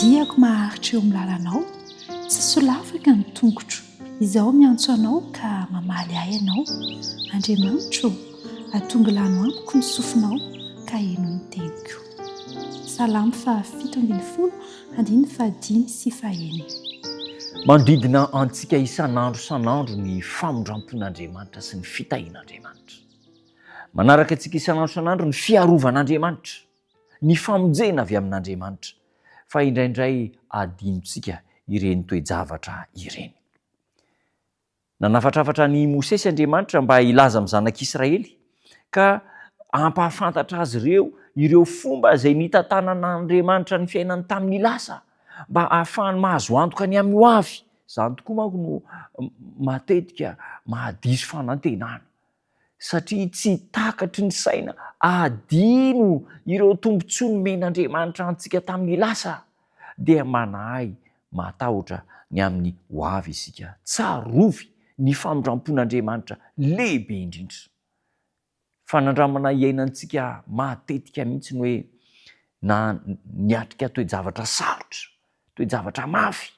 diako maharitra eo amin'ny lalanao, tsy solafaka ny tongotro. Izaho miantso anao ka mamaly ahy ianao. Andriamanitro, atongilano amiko ny sofinao ka eno ny teniko. Salamo 7:5 Manodidina antsika isan'andro ny famondram-pon'Andriamanitra sy ny fitahian'Andriamanitra. Manaraka antsika isan'andro ny fiarovan'Andriamanitra, ny famonjena avy amin'Andriamanitra, fa indraindray adinontsika ireny toe-javatra ireny. Nanafatrafatra ny Mosesy Andriamanitra mba hilaza amin'ny zanak'Israely ka ampahafantatra azy ireo fomba izay nitantanan'Andriamanitra ny fiainany tamin'ny lasa, mba ahafahany mahazo antoka ny amin'ny ho avy. Izany tokoa manko no matetika mahadiso fanantenana, satria tsy takatry ny saina adino ireo tombontsoa nomen'Andriamanitra antsika tamin'ny lasa, dia manahy matahotra ny amin'ny ho avy isika. Tsarovy ny famondram-pon'Andriamanitra lehibe indrindra. Fanandramana iainantsika matetika mihitsy hoe niatrika toe-javatra sarotra, toe-javatra mafy,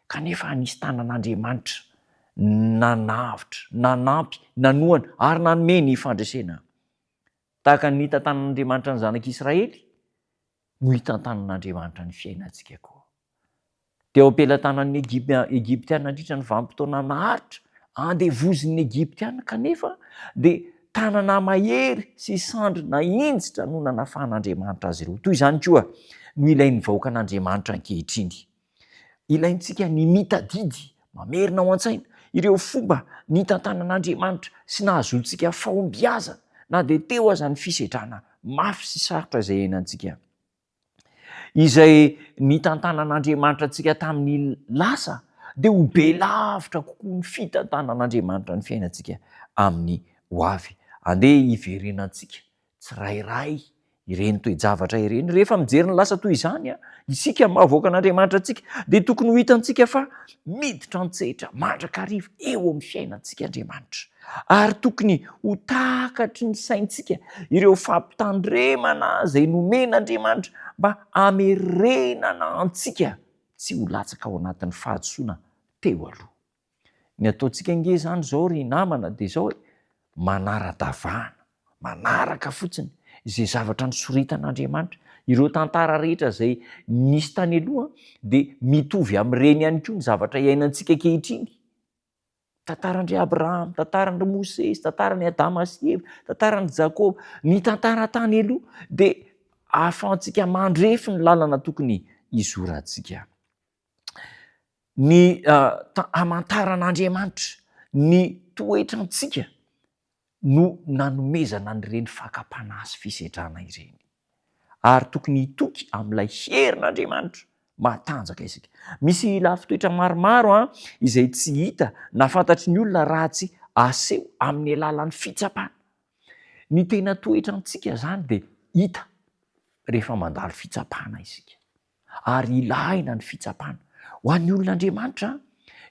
kanefa nisy tanan'Andriamanitra nanavitra, nanampy, nanohana ary nanome ny fandraisana. Tahaka ny tantanan'Andriamanitra ny zanak'Israely, no hitantanan'Andriamanitra ny fiainantsika koa. Teo am-pelantanan'ny Egyptiana nandritra ny vanim-potoana naharitra, andevozin'ny Egyptiana, kanefa dia tanana mahery sy sandrina injitra no nanafahan'Andriamanitra azy ireo. Toy izany koa no ilain'ny vahoaka an'Andriamanitra ankehitriny. Ilaintsika ny mitadidy, mamerina ao an-tsaina ireo fomba nitantanan'Andriamanitra sy nahazontsika fahombiazana, na dia teo aza ny fisedrana mafy sy sarotra izay iainantsika. Izay nitantanan'Andriamanitra antsika tamin'ny lasa, dia ho be lavitra kokoa ny fitantanan'Andriamanitra ny fiainantsika amin'ny ho avy. Andeha hiverenantsika tsirairay ireny toe-javatra ireny. Rehefa mijery ny lasa toy izany, isika mahavoaka an'Andriamanitra antsika, dia tokony ho hitantsika fa miditra an-tsehatra mandrakariva eo amin'ny fiainantsika Andriamanitra. Ary tokony ho takatry ny saintsika ireo fampitandremana izay nomen'Andriamanitra mba hamerenana antsika tsy ho latsaka ao anatin'ny fahadosoana teo aloha. Ny ataontsika nge izany izao ry namana dia izao hoe manara-davana, manaraka fotsiny izay zavatra nisoritan'Andriamanitra. Ireo tantara rehetra izay nisy tany aloha dia mitovy amin'ireny ihany koa ny zavatra iainantsika ankehitriny. Tantaran'i Abraham, tantaran'i Mosesy, tantaran'i Adama sy Eva, tantaran'i Jakoba, ny tantara tany aloha dia ahafahantsika mandrefy ny lalana tokony hizorantsika. Ny hamantaran'Andriamanitra ny toetrantsika no nanomezana n'ireny fakapana sy fisedrana ireny. Ary tokony hitoky amin'ilay herin'Andriamanitra matanjaka isika. Misy lafitoetra maromaro izay tsy hita na fantatry ny olona raha tsy aseho amin'ny alalan'ny fitsapana. Ny tena toetrantsika izany dia hita rehefa mandalo fitsapana isika. Ary ilaina ny fitsapana. Ho an'ny olon'Andriamanitra,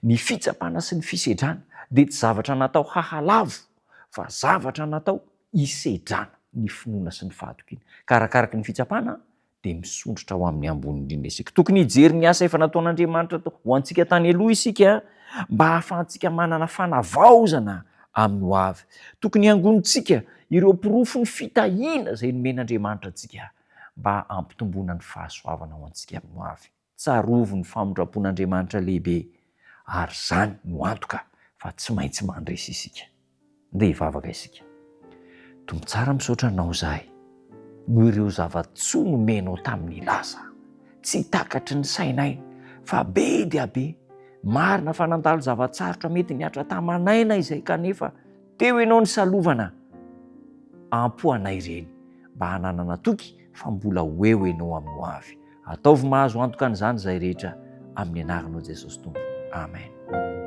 ny fitsapana sy ny fisedrana dia tsy zavatra natao hahalavo, fa zavatra natao hisedrana ny finoana sy ny fahatokiana. Karakaraky ny fitsapana dia misondrotra ho amin'ny ambony indrindra isika. Tokony hijery ny asa efa nataon'Andriamanitra ho antsika tany aloha isika, mba hahafahantsika manana fanavaozana amin'ny ho avy. Tokony hangonitsika ireo porofo ny fitahiana izay nomen'Andriamanitra antsika, mba hampitomboana ny fahasoavana ho antsika amin'ny ho avy. Tsarovo ny famondram-pon'Andriamanitra lehibe, ary izany no antoka fa tsy maintsy mandresy isika. Ndeha hivavaka isika. Tombon-tsara misaotra anao izahay no ireo zava-tsoa nomenao tamin'ny lasa, tsy takatry ny sainay, fa be dia be. Marina fa nandalo zavatsarotra mety niatra tamanaina izay, kanefa teo ianao ny salovana ampoanay ireny, mba hananana toky fa mbola ho eo ianao amin'ny ho avy. Ataovy mahazo antoka an'izany izay rehetra, amin'ny anaranao Jesosy Tompo. Amen.